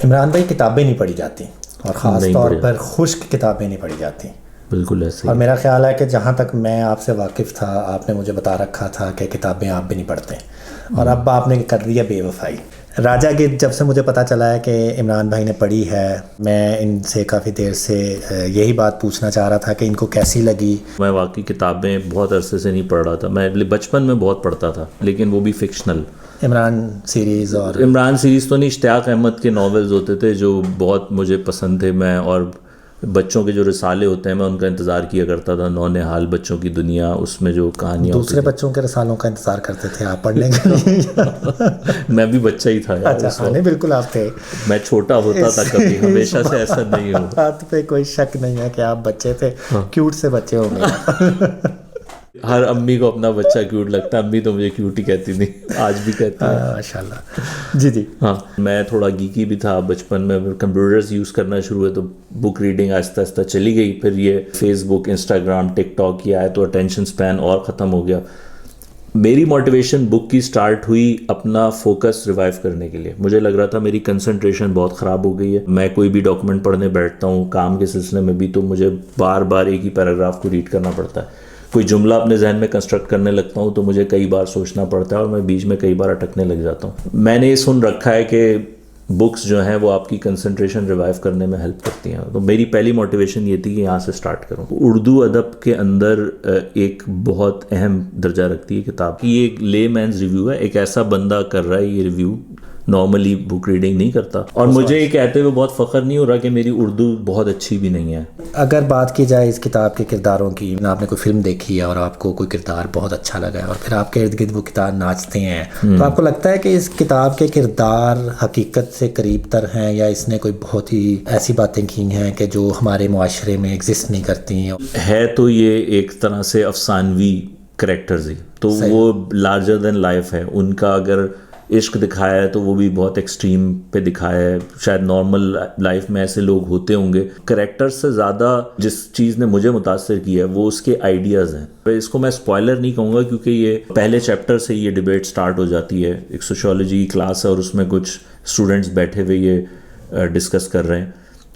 عمران بھائی کتابیں نہیں پڑھی جاتی اور خاص طور پر خشک کتابیں نہیں پڑھی جاتی. بالکل ایسے. اور میرا خیال ہے کہ جہاں تک میں آپ سے واقف تھا آپ نے مجھے بتا رکھا تھا کہ کتابیں آپ بھی نہیں پڑھتے, اور اب آپ نے کر دیا بے وفائی. راجا گیت جب سے مجھے پتہ چلا ہے کہ عمران بھائی نے پڑھی ہے, میں ان سے کافی دیر سے یہی بات پوچھنا چاہ رہا تھا کہ ان کو کیسی لگی. میں واقعی کتابیں بہت عرصے سے نہیں پڑھ رہا تھا, میں بچپن میں بہت پڑھتا تھا لیکن وہ بھی فکشنل. عمران سیریز اور عمران سیریز تو نہیں, اشتیاق احمد کے ناولز ہوتے تھے جو بہت مجھے پسند تھے. میں اور بچوں کے جو رسالے ہوتے ہیں میں ان کا انتظار کیا کرتا تھا. نونہال بچوں کی دنیا, اس میں جو کہانیاں دوسرے بچوں کے رسالوں کا انتظار کرتے تھے آپ پڑھنے کے لیے؟ میں بھی بچہ ہی تھا. اچھا, نہیں بالکل آپ تھے. میں چھوٹا ہوتا تھا کبھی, ہمیشہ سے ایسا نہیں ہوا. بات پہ کوئی شک نہیں ہے کہ آپ بچے تھے, کیوٹ سے بچے ہوں گے. ہر امی کو اپنا بچہ کیوٹ لگتا ہے. امی تو مجھے کیوٹ ہی کہتی تھی, آج بھی کہتی ہیں ماشاء اللہ. جی. ہاں, میں تھوڑا گیکی بھی تھا بچپن میں. کمپیوٹرز یوز کرنا شروع ہوئے تو بک ریڈنگ آہستہ آہستہ چلی گئی. پھر یہ فیس بک, انسٹاگرام, ٹک ٹاک یہ آئے تو اٹینشن سپین اور ختم ہو گیا. میری موٹیویشن بک کی سٹارٹ ہوئی اپنا فوکس ریوائیو کرنے کے لیے. مجھے لگ رہا تھا میری کنسنٹریشن بہت خراب ہو گئی ہے. میں کوئی بھی ڈاکومنٹ پڑھنے بیٹھتا ہوں کام کے سلسلے میں بھی, تو مجھے بار بار ایک ہی پیراگراف کو ریڈ کرنا پڑتا ہے. کوئی جملہ اپنے ذہن میں کنسٹرکٹ کرنے لگتا ہوں تو مجھے کئی بار سوچنا پڑتا ہے اور میں بیچ میں کئی بار اٹکنے لگ جاتا ہوں. میں نے یہ سن رکھا ہے کہ بکس جو ہیں وہ آپ کی کنسنٹریشن ریوائیو کرنے میں ہیلپ کرتی ہیں. تو میری پہلی موٹیویشن یہ تھی کہ یہاں سے سٹارٹ کروں. اردو ادب کے اندر ایک بہت اہم درجہ رکھتی ہے کتاب کی. یہ ایک لے مینز ریویو ہے, ایک ایسا بندہ کر رہا ہے یہ ریویو, نارملی بک ریڈنگ نہیں کرتا. اور مجھے یہ کہتے ہوئے بہت فخر نہیں ہو رہا کہ میری اردو بہت اچھی بھی نہیں ہے. اگر بات کی جائے اس کتاب کے کرداروں کی, آپ نے کوئی فلم دیکھی ہے اور آپ کو کوئی کردار بہت اچھا لگا ہے اور پھر آپ کے ارد گرد وہ کردار ناچتے ہیں, تو آپ کو لگتا ہے کہ اس کتاب کے کردار حقیقت سے قریب تر ہیں, یا اس نے کوئی بہت ہی ایسی باتیں کی ہیں کہ جو ہمارے معاشرے میں ایگزسٹ نہیں کرتی ہیں؟ ہے تو یہ ایک طرح سے افسانوی کریکٹرز ہی, تو وہ لارجر دین لائف ہے. ان کا اگر عشق دکھایا ہے تو وہ بھی بہت ایکسٹریم پہ دکھایا ہے. شاید نارمل لائف میں ایسے لوگ ہوتے ہوں گے. کریکٹر سے زیادہ جس چیز نے مجھے متاثر کیا ہے وہ اس کے آئیڈیاز ہیں. اس کو میں اسپوائلر نہیں کہوں گا کیونکہ یہ پہلے چیپٹر سے یہ ڈیبیٹ سٹارٹ ہو جاتی ہے. ایک سوشیولوجی کی کلاس ہے اور اس میں کچھ اسٹوڈنٹس بیٹھے ہوئے یہ ڈسکس کر رہے ہیں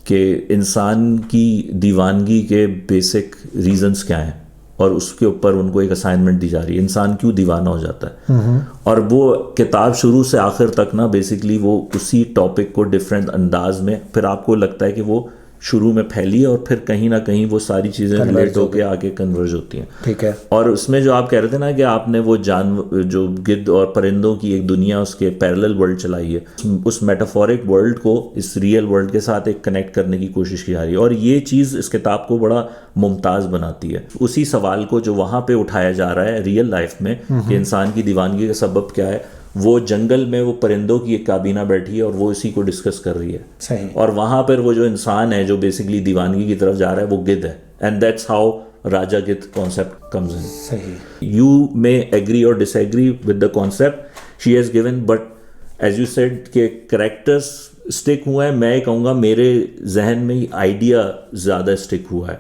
کہ انسان کی دیوانگی کے بیسک ریزنز کیا ہیں, اور اس کے اوپر ان کو ایک اسائنمنٹ دی جا رہی ہے, انسان کیوں دیوانہ ہو جاتا ہے. اور وہ کتاب شروع سے آخر تک نا بیسکلی وہ اسی ٹاپک کو ڈفرینٹ انداز میں, پھر آپ کو لگتا ہے کہ وہ شروع میں پھیلی ہے اور پھر کہیں نہ کہیں وہ ساری چیزیں ریلیٹ ہو کے آگے کنورج ہوتی ہیں. ٹھیک ہے. اور اس میں جو آپ کہہ رہے تھے نا کہ آپ نے وہ جو گرد اور پرندوں کی ایک دنیا, اس کے پیرلل ورلڈ چلائی ہے, اس میٹافورک ورلڈ کو اس ریئل ورلڈ کے ساتھ ایک کنیکٹ کرنے کی کوشش کی جا رہی ہے. اور یہ چیز اس کتاب کو بڑا ممتاز بناتی ہے. اسی سوال کو جو وہاں پہ اٹھایا جا رہا ہے ریئل لائف میں کہ انسان کی دیوانگی کا سبب کیا ہے, وہ جنگل میں وہ پرندوں کی ایک کابینہ بیٹھی ہے اور وہ اسی کو ڈسکس کر رہی ہے. صحیح. اور وہاں پر وہ جو انسان ہے جو بیسکلی دیوانگی کی طرف جا رہا ہے وہ گدھ ہے. And that's how Raja Gidh concept comes in. صحیح. You may agree or disagree with the concept she has given, but as you said کہ کریکٹرس اسٹک ہوا ہے. میں کہوں گا میرے ذہن میں آئیڈیا زیادہ اسٹک ہوا ہے.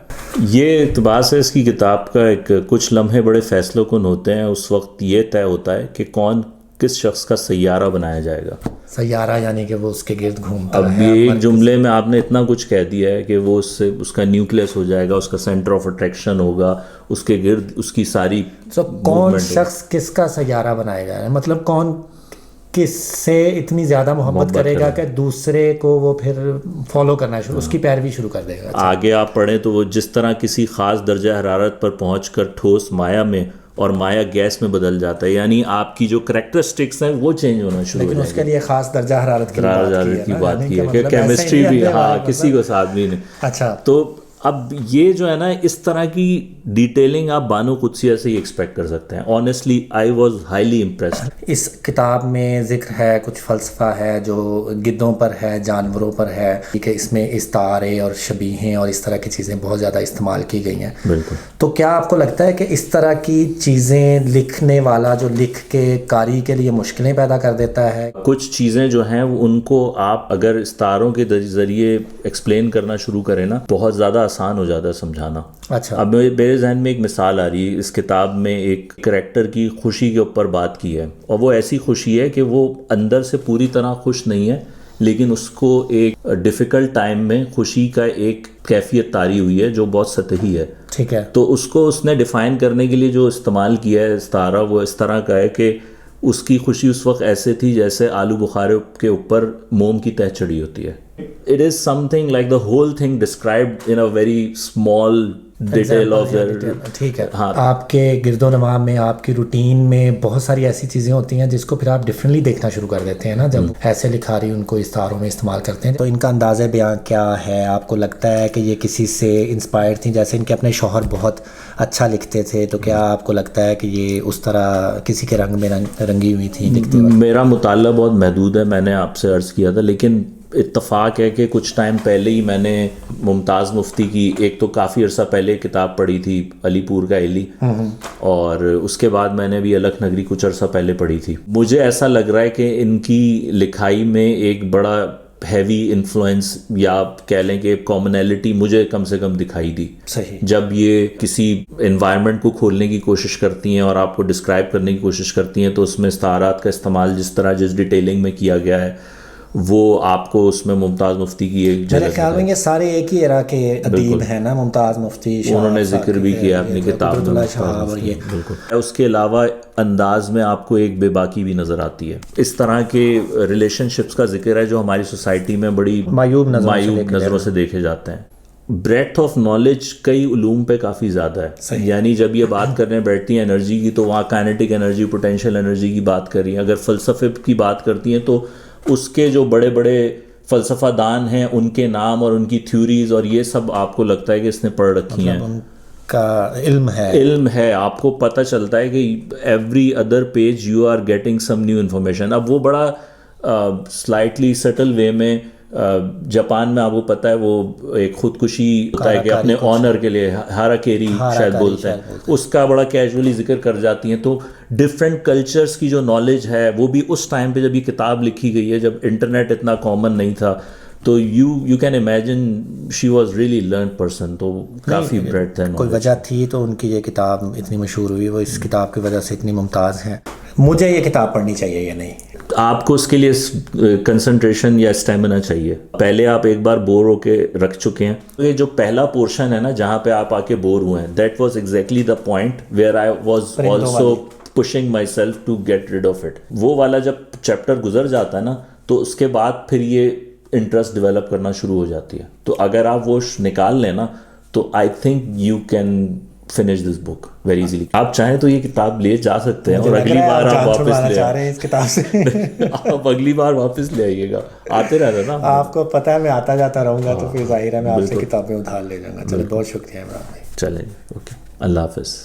یہ اقتباس ہے اس کی کتاب کا. ایک کچھ لمحے بڑے فیصلوں کن ہوتے ہیں, اس وقت یہ طے ہوتا ہے کہ کون کس شخص کا سیارہ بنایا جائے گا. سیارہ یعنی کہ وہ اس کے گرد گھومتا ہے. اب یہ ایک جملے میں آپ نے اتنا کچھ کہہ دیا ہے کہ وہ اس کا نیوکلیس ہو جائے گا, اس کا سینٹر آف اٹریکشن ہوگا, اس کے گرد اس کی ساری. کون شخص کس کا سیارہ بنائے گا, مطلب کون کس سے اتنی زیادہ محبت کرے گا کہ دوسرے کو وہ پھر فالو کرنا شروع, اس کی پیروی شروع کر دے گا. آگے آپ پڑھیں تو وہ جس طرح کسی خاص درجہ حرارت پر پہنچ کر ٹھوس مایا میں اور مایا گیس میں بدل جاتا ہے, یعنی آپ کی جو کریکٹرسٹکس ہیں وہ چینج ہونا شروع ہو جائے گی. لیکن اس کے لیے خاص درجہ حرارت کی بات کی ہے کہ کیمسٹری بھی ہاں کسی کو ساتھ بھی نہیں. اچھا. تو اب یہ جو ہے نا اس طرح کی ڈیٹیلنگ آپ بانو قدسیہ سے ہی ایکسپیکٹ کر سکتے ہیں. Honestly I was highly impressed. اس کتاب میں ذکر ہے, کچھ فلسفہ ہے جو گدوں پر ہے, جانوروں پر ہے, کہ اس میں استعارے اور شبیہیں اور اس طرح کی چیزیں بہت زیادہ استعمال کی گئی ہیں. بالکل. تو کیا آپ کو لگتا ہے کہ اس طرح کی چیزیں لکھنے والا جو لکھ کے قاری کے لیے مشکلیں پیدا کر دیتا ہے؟ کچھ چیزیں جو ہیں ان کو آپ اگر استعاروں کے ذریعے ایکسپلین کرنا شروع کریں نا بہت زیادہ آسان ہو جاتا ہے سمجھانا. اچھا. اب میرے ذہن میں ایک مثال آ رہی ہے. اس کتاب میں ایک کریکٹر کی خوشی کے اوپر بات کی ہے, اور وہ ایسی خوشی ہے کہ وہ اندر سے پوری طرح خوش نہیں ہے لیکن اس کو ایک ڈیفیکلٹ ٹائم میں خوشی کا ایک کیفیت طاری ہوئی ہے جو بہت سطحی ہے. ٹھیک ہے. تو اس کو اس نے ڈیفائن کرنے کے لیے جو استعمال کیا ہے استعارہ وہ اس طرح کا ہے کہ اس کی خوشی اس وقت ایسے تھی جیسے آلو بخارے کے اوپر موم کی تہ چڑھی ہوتی ہے. It is something like the whole thing described in a very small detail of their. ٹھیک ہے. آپ کے گرد و نواح میں آپ کی روٹین میں بہت ساری ایسی چیزیں ہوتی ہیں جس کو پھر آپ ڈفرینٹلی دیکھنا شروع کر دیتے ہیں نا جب ایسے لکھاری ان کو استعاروں میں استعمال کرتے ہیں. تو ان کا انداز بیان کیا ہے؟ آپ کو لگتا ہے کہ یہ کسی سے انسپائر تھیں؟ جیسے ان کے اپنے شوہر بہت اچھا لکھتے تھے تو کیا آپ کو لگتا ہے کہ یہ اس طرح کسی کے رنگ میں رنگی ہوئی تھیں لکھتے وقت؟ میرا مطالعہ بہت محدود ہے, میں نے آپ سے عرض کیا تھا, لیکن اتفاق ہے کہ کچھ ٹائم پہلے ہی میں نے ممتاز مفتی کی ایک تو کافی عرصہ پہلے کتاب پڑھی تھی علی پور کا علی, اور اس کے بعد میں نے بھی الکھ نگری کچھ عرصہ پہلے پڑھی تھی. مجھے ایسا لگ رہا ہے کہ ان کی لکھائی میں ایک بڑا ہیوی انفلوئنس یا آپ کہہ لیں کہ کامنالٹی مجھے کم سے کم دکھائی دی. صحیح. جب یہ کسی انوائرمنٹ کو کھولنے کی کوشش کرتی ہیں اور آپ کو ڈسکرائب کرنے کی کوشش کرتی ہیں تو اس میں استعارات کا استعمال جس طرح جس ڈیٹیلنگ میں کیا گیا ہے وہ آپ کو اس میں ممتاز مفتی کی ایک جگہ. میرے خیال میں یہ سارے ایک ہی ایرا کے ادیب ہیں نا, ممتاز مفتی, انہوں نے ذکر بھی کیا اپنی کتاب میں. بالکل. اس کے علاوہ انداز میں آپ کو ایک بے باکی بھی نظر آتی ہے. اس طرح کے ریلیشن شپس کا ذکر ہے جو ہماری سوسائٹی میں بڑی معیوب نظروں سے دیکھے جاتے ہیں. بریتھ آف نالج کئی علوم پہ کافی زیادہ ہے. یعنی جب یہ بات کرنے بیٹھتی ہیں انرجی کی تو وہاں کائنیٹک انرجی, پوٹینشیل انرجی کی بات کر رہی ہیں. اگر فلسفے کی بات کرتی ہیں تو اس کے جو بڑے بڑے فلسفہ دان ہیں ان کے نام اور ان کی تھیوریز اور یہ سب آپ کو لگتا ہے کہ اس نے پڑھ رکھی ہیں, ان کا علم ہے. آپ کو پتہ چلتا ہے کہ every other page you are getting some new information. اب وہ بڑا سلائٹلی سٹل وے میں جاپان میں آپ کو پتہ ہے وہ ایک خودکشی ہوتا ہے کہ اپنے آنر کے لیے ہاراکیری شاید بولتے ہیں, اس کا بڑا کیجولی ذکر کر جاتی ہیں. تو ڈفرینٹ کلچرز کی جو نالج ہے وہ بھی اس ٹائم پہ جب یہ کتاب لکھی گئی ہے جب انٹرنیٹ اتنا کامن نہیں تھا تو you can imagine she was really learned person. تو کافی بریڈ ہے. کوئی وجہ تھی تو ان کی یہ کتاب اتنی مشہور ہوئی, وہ اس کتاب کی وجہ سے اتنی ممتاز ہیں. مجھے یہ کتاب پڑھنی چاہیے یا نہیں؟ آپ کو اس کے لیے کنسنٹریشن یا اسٹیمنا چاہیے. پہلے آپ ایک بار بور ہو کے رکھ چکے ہیں. یہ جو پہلا پورشن ہے نا جہاں پہ آپ آ کے بور ہوئے ہیں, that was exactly the point where I was also pushing myself to get rid of it. وہ والا جب چیپٹر گزر جاتا ہے نا تو اس کے بعد پھر یہ انٹرسٹ ڈیولپ کرنا شروع ہو جاتی ہے. تو اگر آپ وہ نکال لیں نا تو I think you can finish this book very easily. آپ چاہیں تو یہ کتاب لے جا سکتے ہیں اور اگلی بار آپ واپس لے آئیں اس کتاب سے. آپ اگلی بار واپس لے آئیے گا, آتے رہنا نا. آپ کو پتہ ہے میں آتا جاتا رہوں گا تو پھر ظاہر ہے میں آپ سے کتابیں ادھار لے جاؤں گا. چلو بہت شکریہ عمران بھائی. چلیں اوکے, اللہ حافظ.